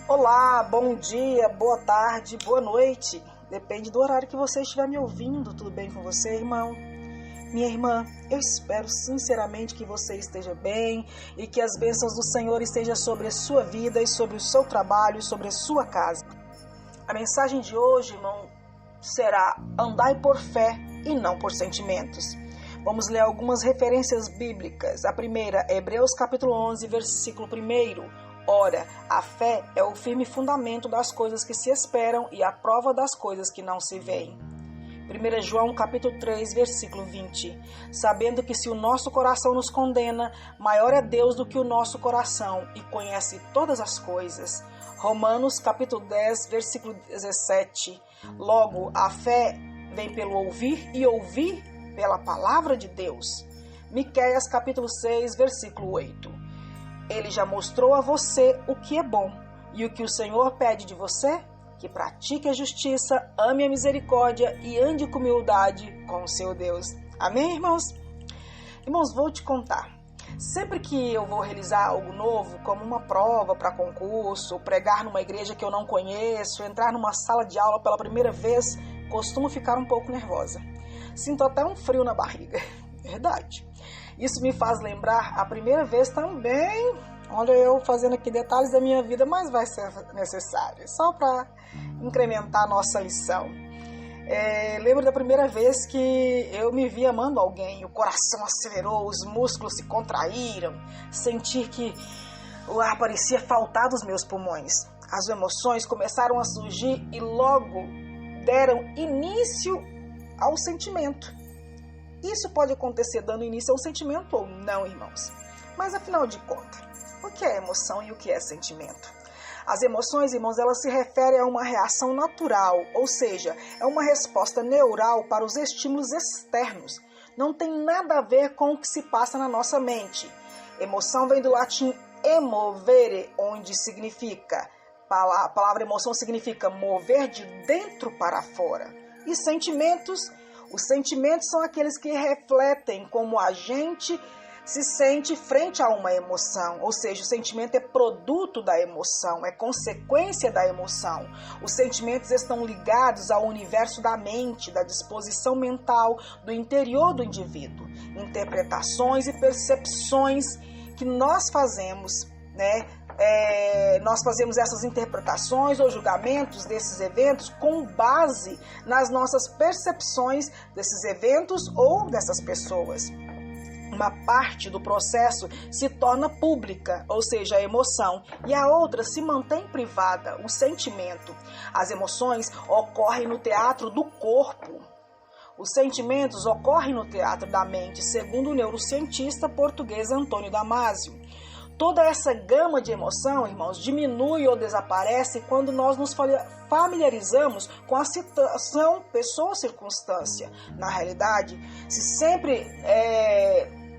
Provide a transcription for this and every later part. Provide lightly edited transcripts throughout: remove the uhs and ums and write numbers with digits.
Olá, bom dia, boa tarde, boa noite. Depende do horário que você estiver me ouvindo. Tudo bem com você, irmão? Minha irmã, eu espero sinceramente que você esteja bem e que as bênçãos do Senhor estejam sobre a sua vida e sobre o seu trabalho e sobre a sua casa. A mensagem de hoje, irmão, será: andai por fé e não por sentimentos. Vamos ler algumas referências bíblicas. A primeira, Hebreus capítulo 11, versículo 1. Ora, a fé é o firme fundamento das coisas que se esperam e a prova das coisas que não se veem. 1 João capítulo 3, versículo 20. Sabendo que se o nosso coração nos condena, maior é Deus do que o nosso coração e conhece todas as coisas. Romanos capítulo 10, versículo 17. Logo, a fé vem pelo ouvir e ouvir pela palavra de Deus. Miqueias capítulo 6, versículo 8. Ele já mostrou a você o que é bom. E o que o Senhor pede de você? Que pratique a justiça, ame a misericórdia e ande com humildade com o seu Deus. Amém, irmãos? Irmãos, vou te contar. Sempre que eu vou realizar algo novo, como uma prova para concurso, pregar numa igreja que eu não conheço, entrar numa sala de aula pela primeira vez, costumo ficar um pouco nervosa. Sinto até um frio na barriga. Verdade. Isso me faz lembrar a primeira vez também. Olha, eu fazendo aqui detalhes da minha vida, mas vai ser necessário, só para incrementar a nossa lição. Lembro da primeira vez que eu me vi amando alguém, o coração acelerou, os músculos se contraíram, senti que o ar parecia faltar dos meus pulmões. As emoções começaram a surgir e logo deram início ao sentimento. Isso pode acontecer dando início ao sentimento ou não, irmãos. Mas afinal de contas, o que é emoção e o que é sentimento? As emoções, irmãos, elas se referem a uma reação natural, ou seja, é uma resposta neural para os estímulos externos. Não tem nada a ver com o que se passa na nossa mente. Emoção vem do latim emovere, onde significa, a palavra emoção significa mover de dentro para fora. E sentimentos, os sentimentos são aqueles que refletem como a gente se sente frente a uma emoção, ou seja, o sentimento é produto da emoção, é consequência da emoção. Os sentimentos estão ligados ao universo da mente, da disposição mental, do interior do indivíduo. Interpretações e percepções que nós fazemos, nós fazemos essas interpretações ou julgamentos desses eventos com base nas nossas percepções desses eventos ou dessas pessoas. Uma parte do processo se torna pública, ou seja, a emoção, e a outra se mantém privada, o sentimento. As emoções ocorrem no teatro do corpo. Os sentimentos ocorrem no teatro da mente, segundo o neurocientista português Antônio Damasio. Toda essa gama de emoção, irmãos, diminui ou desaparece quando nós nos familiarizamos com a situação, pessoa ou circunstância. Na realidade, se sempre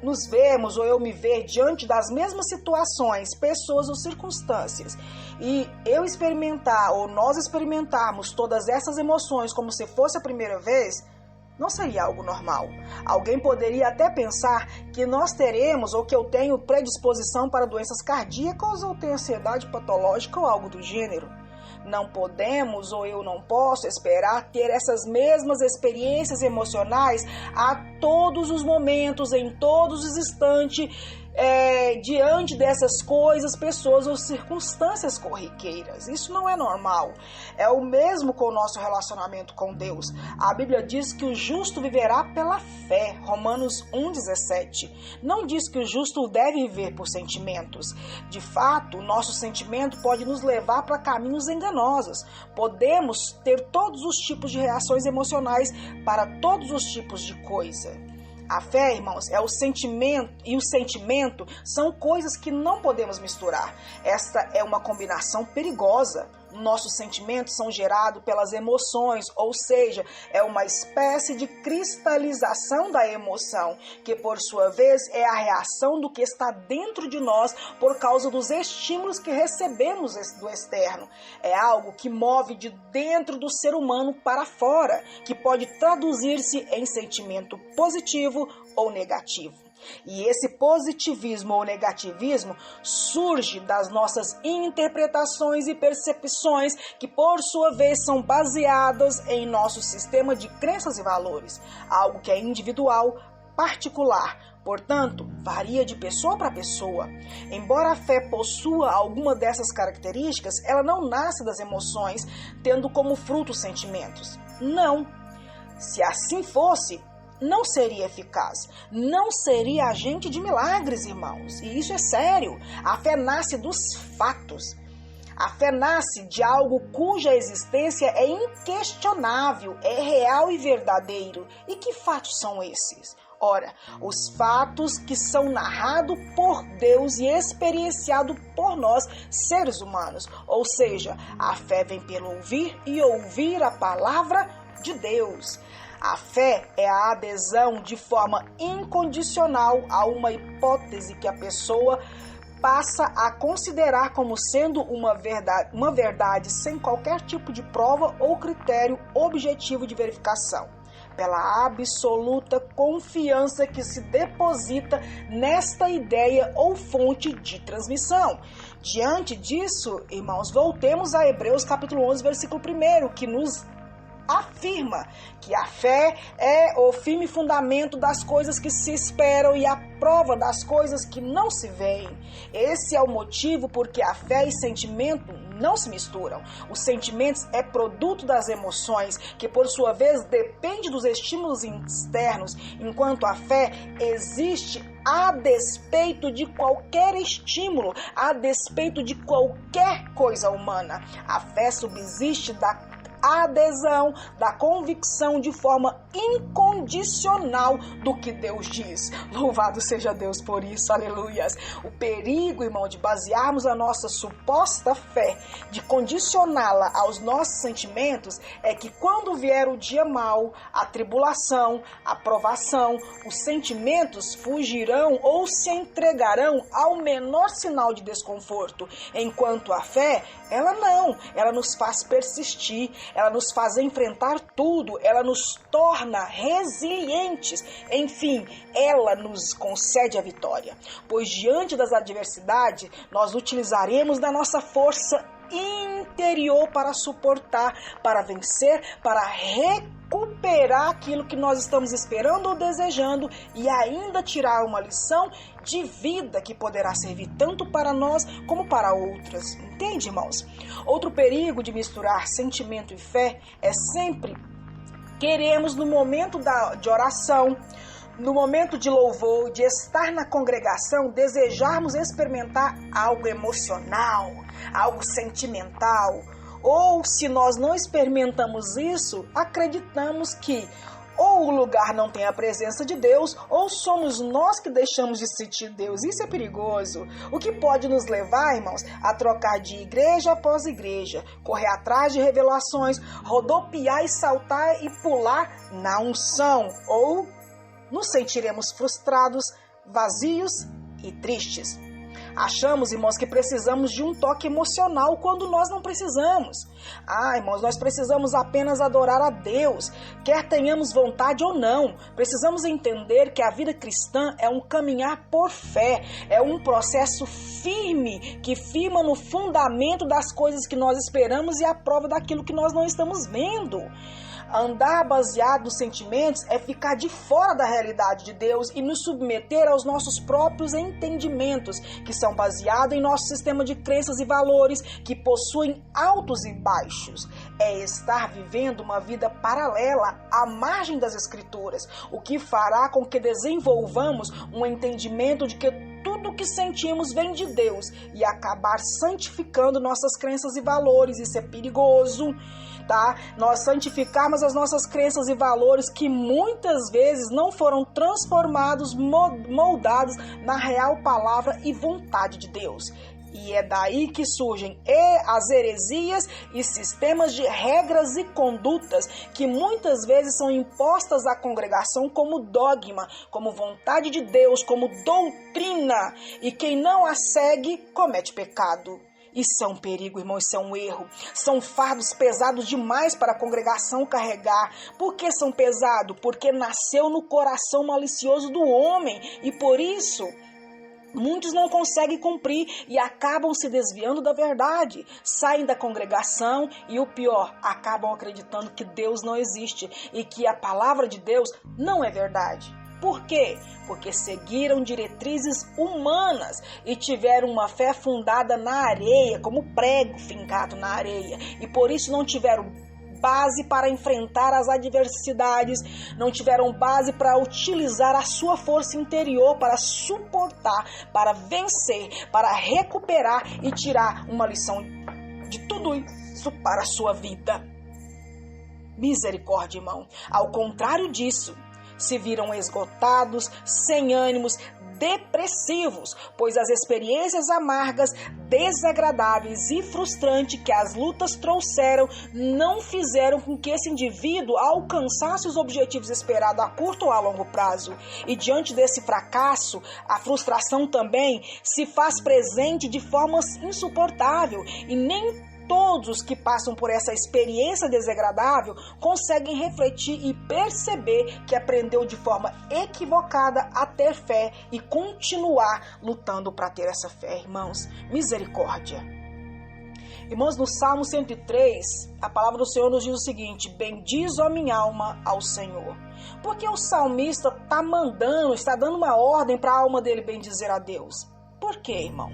nos vemos ou eu me ver diante das mesmas situações, pessoas ou circunstâncias, e eu experimentar ou nós experimentarmos todas essas emoções como se fosse a primeira vez, não seria algo normal. Alguém poderia até pensar que nós teremos ou que eu tenho predisposição para doenças cardíacas ou tenho ansiedade patológica ou algo do gênero. Não podemos ou eu não posso esperar ter essas mesmas experiências emocionais a todos os momentos, em todos os instantes, diante dessas coisas, pessoas ou circunstâncias corriqueiras. Isso não é normal. É o mesmo com o nosso relacionamento com Deus. A Bíblia diz que o justo viverá pela fé, Romanos 1,17. Não diz que o justo deve viver por sentimentos. De fato, o nosso sentimento pode nos levar para caminhos enganosos. Podemos ter todos os tipos de reações emocionais para todos os tipos de coisa. A fé, irmãos, é o sentimento, e o sentimento são coisas que não podemos misturar. Esta é uma combinação perigosa. Nossos sentimentos são gerados pelas emoções, ou seja, é uma espécie de cristalização da emoção, que por sua vez é a reação do que está dentro de nós por causa dos estímulos que recebemos do externo. É algo que move de dentro do ser humano para fora, que pode traduzir-se em sentimento positivo ou negativo. E esse positivismo ou negativismo surge das nossas interpretações e percepções que, por sua vez, são baseadas em nosso sistema de crenças e valores, algo que é individual, particular, portanto, varia de pessoa para pessoa. Embora a fé possua alguma dessas características, ela não nasce das emoções, tendo como fruto os sentimentos. Não. Se assim fosse, não seria eficaz, não seria agente de milagres, irmãos. E isso é sério. A fé nasce dos fatos. A fé nasce de algo cuja existência é inquestionável, é real e verdadeiro. E que fatos são esses? Ora, os fatos que são narrados por Deus e experienciados por nós, seres humanos. Ou seja, a fé vem pelo ouvir e ouvir a palavra de Deus. A fé é a adesão de forma incondicional a uma hipótese que a pessoa passa a considerar como sendo uma verdade sem qualquer tipo de prova ou critério objetivo de verificação, pela absoluta confiança que se deposita nesta ideia ou fonte de transmissão. Diante disso, irmãos, voltemos a Hebreus capítulo 11, versículo 1, que nos afirma que a fé é o firme fundamento das coisas que se esperam e a prova das coisas que não se veem. Esse é o motivo porque a fé e sentimento não se misturam. Os sentimentos é produto das emoções, que por sua vez depende dos estímulos externos, enquanto a fé existe a despeito de qualquer estímulo, a despeito de qualquer coisa humana. A fé subsiste da adesão, da convicção de forma incondicional do que Deus diz. Louvado seja Deus por isso, aleluias. O perigo, irmão, de basearmos a nossa suposta fé, de condicioná-la aos nossos sentimentos, é que quando vier o dia mau, a tribulação, a provação, os sentimentos fugirão ou se entregarão ao menor sinal de desconforto, enquanto a fé, ela nos faz persistir, ela nos faz enfrentar tudo, ela nos torna resilientes, enfim, ela nos concede a vitória. Pois diante das adversidades, nós utilizaremos da nossa força interior para suportar, para vencer, para recuperar aquilo que nós estamos esperando ou desejando e ainda tirar uma lição de vida que poderá servir tanto para nós como para outras. Entende, irmãos? Outro perigo de misturar sentimento e fé é sempre queremos no momento de oração, no momento de louvor, de estar na congregação, desejarmos experimentar algo emocional, algo sentimental. Ou se nós não experimentamos isso, acreditamos que ou o lugar não tem a presença de Deus, ou somos nós que deixamos de sentir Deus. Isso é perigoso. O que pode nos levar, irmãos, a trocar de igreja após igreja, correr atrás de revelações, rodopiar e saltar e pular na unção, ou nos sentiremos frustrados, vazios e tristes. Achamos, irmãos, que precisamos de um toque emocional quando nós não precisamos. Irmãos, nós precisamos apenas adorar a Deus, quer tenhamos vontade ou não. Precisamos entender que a vida cristã é um caminhar por fé, é um processo firme, que firma no fundamento das coisas que nós esperamos e a prova daquilo que nós não estamos vendo. Andar baseado nos sentimentos é ficar de fora da realidade de Deus e nos submeter aos nossos próprios entendimentos, que são baseados em nosso sistema de crenças e valores, que possuem altos e baixos. É estar vivendo uma vida paralela à margem das Escrituras, o que fará com que desenvolvamos um entendimento de que tudo o que sentimos vem de Deus e acabar santificando nossas crenças e valores. Isso é perigoso, tá? Nós santificarmos as nossas crenças e valores que muitas vezes não foram transformados, moldados na real palavra e vontade de Deus. E é daí que surgem as heresias e sistemas de regras e condutas que muitas vezes são impostas à congregação como dogma, como vontade de Deus, como doutrina. E quem não a segue comete pecado. Isso é um perigo, irmão, isso é um erro. São fardos pesados demais para a congregação carregar. Por que são pesados? Porque nasceu no coração malicioso do homem e por isso muitos não conseguem cumprir e acabam se desviando da verdade. Saem da congregação e o pior, acabam acreditando que Deus não existe e que a palavra de Deus não é verdade. Por quê? Porque seguiram diretrizes humanas e tiveram uma fé fundada na areia, como prego fincado na areia. E por isso não tiveram base para enfrentar as adversidades, não tiveram base para utilizar a sua força interior para suportar, para vencer, para recuperar e tirar uma lição de tudo isso para a sua vida. Misericórdia, irmão. Ao contrário disso, se viram esgotados, sem ânimos, depressivos, pois as experiências amargas, desagradáveis e frustrantes que as lutas trouxeram não fizeram com que esse indivíduo alcançasse os objetivos esperados a curto ou a longo prazo. E diante desse fracasso, a frustração também se faz presente de forma insuportável e nem todos os que passam por essa experiência desagradável conseguem refletir e perceber que aprendeu de forma equivocada a ter fé e continuar lutando para ter essa fé, irmãos. Misericórdia. Irmãos, no Salmo 103, a palavra do Senhor nos diz o seguinte: bendiz, ó minha alma, ao Senhor. Porque o salmista está dando uma ordem para a alma dele bendizer a Deus. Por quê, irmão?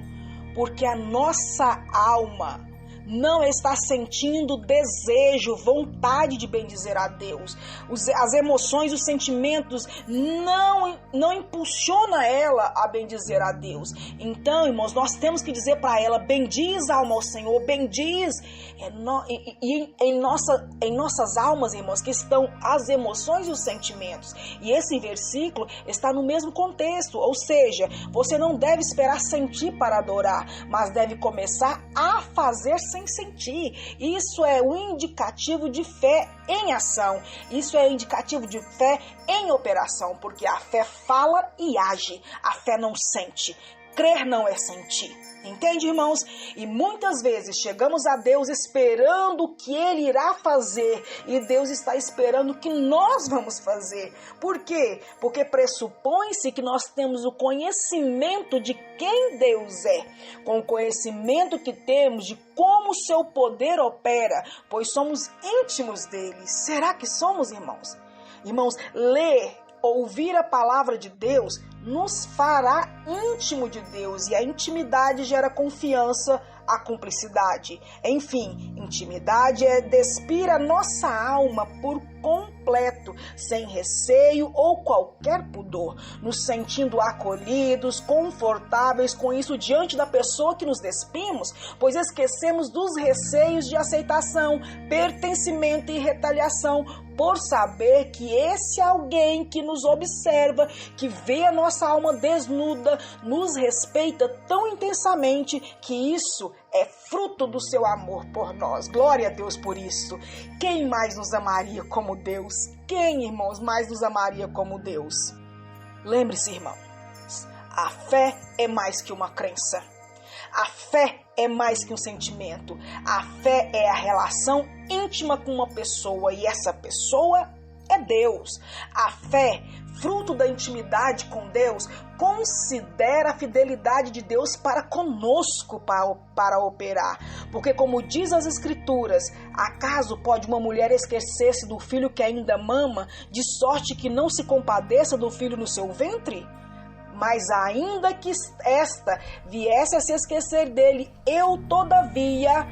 Porque a nossa alma não está sentindo desejo, vontade de bendizer a Deus. As emoções, os sentimentos não impulsionam ela a bendizer a Deus. Então, irmãos, nós temos que dizer para ela: bendiz, alma, ao Senhor, bendiz. Em nossas almas, irmãos, que estão as emoções e os sentimentos. E esse versículo está no mesmo contexto, ou seja, você não deve esperar sentir para adorar, mas deve começar a fazer sem sentir. Isso é um indicativo de fé em ação. Isso é indicativo de fé em operação, porque a fé fala e age. A fé não sente. Crer não é sentir. Entende, irmãos? E muitas vezes chegamos a Deus esperando o que Ele irá fazer e Deus está esperando o que nós vamos fazer. Por quê? Porque pressupõe-se que nós temos o conhecimento de quem Deus é, com o conhecimento que temos de como o seu poder opera, pois somos íntimos dele. Será que somos, irmãos? Irmãos, ouvir a palavra de Deus nos fará íntimo de Deus e a intimidade gera confiança, a cumplicidade. Enfim, intimidade é despir a nossa alma por completo, sem receio ou qualquer pudor, nos sentindo acolhidos, confortáveis com isso diante da pessoa que nos despimos, pois esquecemos dos receios de aceitação, pertencimento e retaliação, por saber que esse alguém que nos observa, que vê a nossa alma desnuda, nos respeita tão intensamente que isso é fruto do seu amor por nós. Glória a Deus por isso. Quem mais nos amaria como Deus? Quem, irmãos, mais nos amaria como Deus? Lembre-se, irmãos, a fé é mais que uma crença. A fé é mais que um sentimento. A fé é a relação íntima com uma pessoa e essa pessoa é Deus. A fé, fruto da intimidade com Deus, considera a fidelidade de Deus para conosco para operar. Porque, como diz as Escrituras, acaso pode uma mulher esquecer-se do filho que ainda mama, de sorte que não se compadeça do filho no seu ventre? Mas ainda que esta viesse a se esquecer dele, eu, todavia,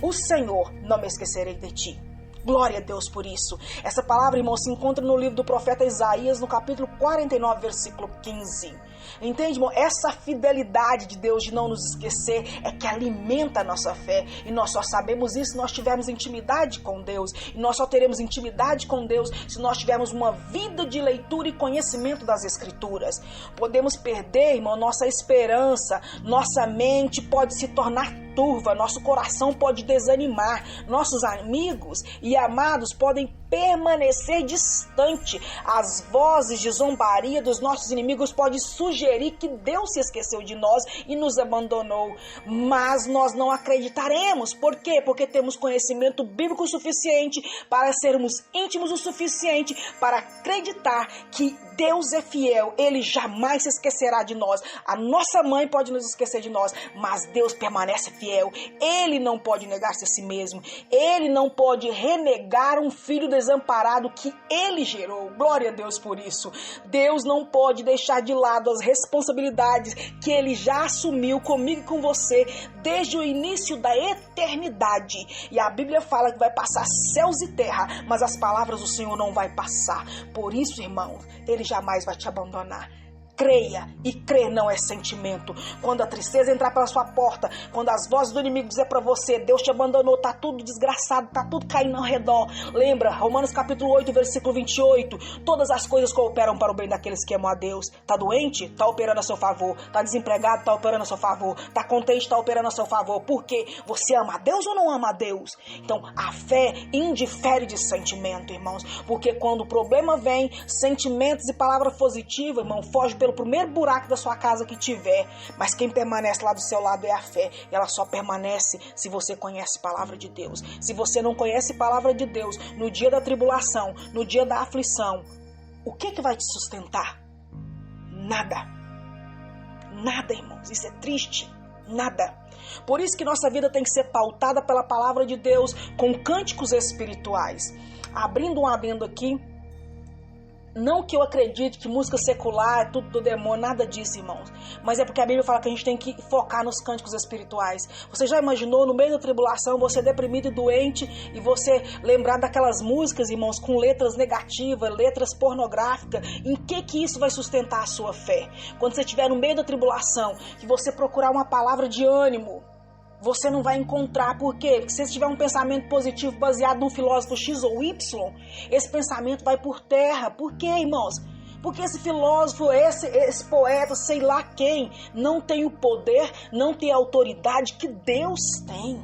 o Senhor, não me esquecerei de ti. Glória a Deus por isso. Essa palavra, irmão, se encontra no livro do profeta Isaías, no capítulo 49, versículo 15. Entende, irmão? Essa fidelidade de Deus de não nos esquecer é que alimenta a nossa fé. E nós só sabemos isso se nós tivermos intimidade com Deus. E nós só teremos intimidade com Deus se nós tivermos uma vida de leitura e conhecimento das Escrituras. Podemos perder, irmão, nossa esperança. Nossa mente pode se tornar turva. Nosso coração pode desanimar. Nossos amigos e amados podem permanecer distante. As vozes de zombaria dos nossos inimigos podem sugerir que Deus se esqueceu de nós e nos abandonou. Mas nós não acreditaremos. Por quê? Porque temos conhecimento bíblico suficiente para sermos íntimos o suficiente para acreditar que Deus é fiel. Ele jamais se esquecerá de nós. A nossa mãe pode nos esquecer de nós, mas Deus permanece fiel. Ele não pode negar-se a si mesmo. Ele não pode renegar um filho desamparado que ele gerou. Glória a Deus por isso. Deus não pode deixar de lado as responsabilidades que ele já assumiu comigo e com você desde o início da eternidade. E a Bíblia fala que vai passar céus e terra, mas as palavras do Senhor não vai passar. Por isso, irmão, ele jamais vai te abandonar. Creia, e crer não é sentimento. Quando a tristeza entrar pela sua porta, quando as vozes do inimigo dizer para você, Deus te abandonou, tá tudo desgraçado, tá tudo caindo ao redor. Lembra, Romanos capítulo 8, versículo 28, todas as coisas cooperam para o bem daqueles que amam a Deus. Tá doente? Tá operando a seu favor. Tá desempregado? Tá operando a seu favor. Tá contente? Tá operando a seu favor. Por quê? Você ama a Deus ou não ama a Deus? Então, a fé indifere de sentimento, irmãos, porque quando o problema vem, sentimentos e palavra positiva, irmão, foge pelo primeiro buraco da sua casa que tiver, mas quem permanece lá do seu lado é a fé. E ela só permanece se você conhece a palavra de Deus. Se você não conhece a palavra de Deus, no dia da tribulação, no dia da aflição, o que vai te sustentar? Nada. Nada, irmãos. Isso é triste. Nada. Por isso que nossa vida tem que ser pautada pela palavra de Deus, com cânticos espirituais. Abrindo um adendo aqui, não que eu acredite que música secular é tudo do demônio, nada disso, irmãos. Mas é porque a Bíblia fala que a gente tem que focar nos cânticos espirituais. Você já imaginou, no meio da tribulação, você deprimido e doente, e você lembrar daquelas músicas, irmãos, com letras negativas, letras pornográficas? Em que isso vai sustentar a sua fé? Quando você estiver no meio da tribulação, que você procurar uma palavra de ânimo, você não vai encontrar. Por quê? Porque se você tiver um pensamento positivo baseado num filósofo X ou Y, esse pensamento vai por terra. Por quê, irmãos? Porque esse filósofo, esse poeta, sei lá quem, não tem o poder, não tem a autoridade que Deus tem.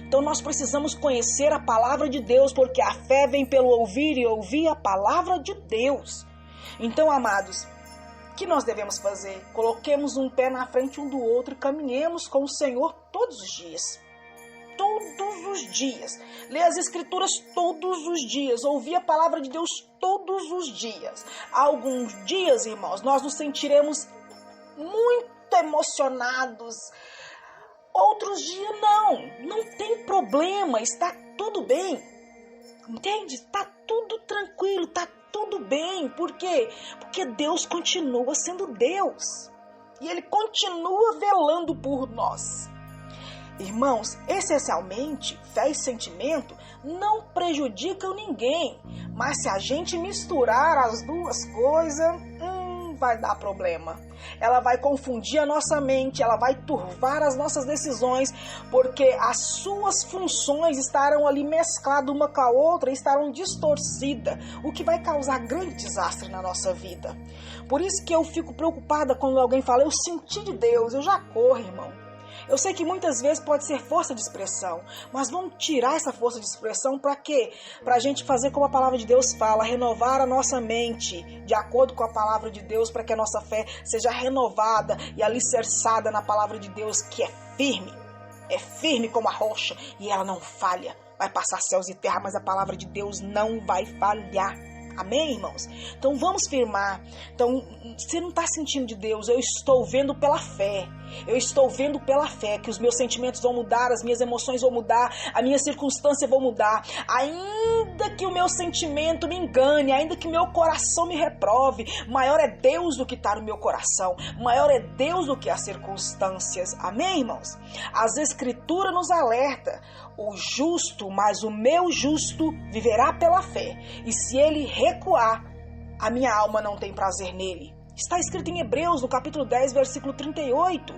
Então nós precisamos conhecer a palavra de Deus, porque a fé vem pelo ouvir e ouvir a palavra de Deus. Então, amados, o que nós devemos fazer? Coloquemos um pé na frente um do outro e caminhemos com o Senhor todos os dias. Todos os dias. Ler as Escrituras todos os dias. Ouvir a palavra de Deus todos os dias. Alguns dias, irmãos, nós nos sentiremos muito emocionados. Outros dias não tem problema, está tudo bem. Entende? Está tudo tranquilo, está tudo bem. Por quê? Porque Deus continua sendo Deus. E Ele continua velando por nós. Irmãos, essencialmente, fé e sentimento não prejudicam ninguém. Mas se a gente misturar as duas coisas, vai dar problema. Ela vai confundir a nossa mente, ela vai turvar as nossas decisões, porque as suas funções estarão ali mescladas uma com a outra e estarão distorcidas, o que vai causar grande desastre na nossa vida. Por isso que eu fico preocupada quando alguém fala, eu senti de Deus, eu já corro, irmão. Eu sei que muitas vezes pode ser força de expressão, mas vamos tirar essa força de expressão para quê? Para a gente fazer como a palavra de Deus fala, renovar a nossa mente de acordo com a palavra de Deus, para que a nossa fé seja renovada e alicerçada na palavra de Deus, que é firme como a rocha e ela não falha. Vai passar céus e terra, mas a palavra de Deus não vai falhar. Amém, irmãos? Então vamos firmar. Então, você não está sentindo de Deus, eu estou vendo pela fé. Eu estou vendo pela fé que os meus sentimentos vão mudar, as minhas emoções vão mudar, a minha circunstância vão mudar. Ainda que o meu sentimento me engane, ainda que o meu coração me reprove, maior é Deus do que está no meu coração, maior é Deus do que as circunstâncias. Amém, irmãos? As Escrituras nos alertam, o justo, mas o meu justo viverá pela fé, e se ele recuar, a minha alma não tem prazer nele. Está escrito em Hebreus, no capítulo 10, versículo 38.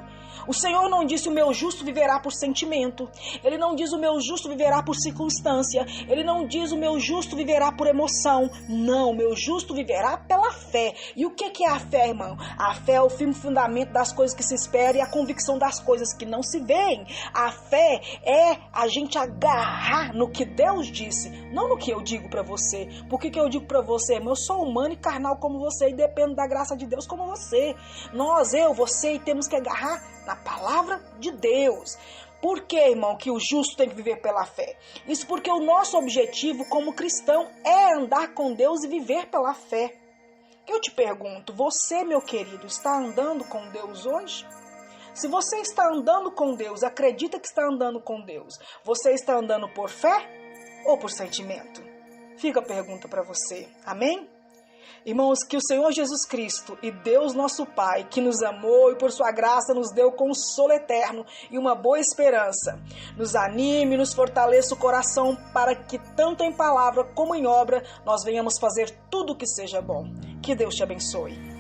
O Senhor não disse o meu justo viverá por sentimento. Ele não diz o meu justo viverá por circunstância. Ele não diz o meu justo viverá por emoção. Não, o meu justo viverá pela fé. E o que é a fé, irmão? A fé é o firme fundamento das coisas que se esperam e a convicção das coisas que não se veem. A fé é a gente agarrar no que Deus disse, não no que eu digo para você. Por que eu digo para você, irmão? Eu sou humano e carnal como você e dependo da graça de Deus como você. Nós, eu, você, temos que agarrar na palavra de Deus. Por que, irmão, que o justo tem que viver pela fé? Isso porque o nosso objetivo como cristão é andar com Deus e viver pela fé. Eu te pergunto, você, meu querido, está andando com Deus hoje? Se você está andando com Deus, acredita que está andando com Deus, você está andando por fé ou por sentimento? Fica a pergunta para você. Amém? Irmãos, que o Senhor Jesus Cristo e Deus nosso Pai, que nos amou e por sua graça nos deu consolo eterno e uma boa esperança, nos anime e nos fortaleça o coração para que tanto em palavra como em obra nós venhamos fazer tudo o que seja bom. Que Deus te abençoe.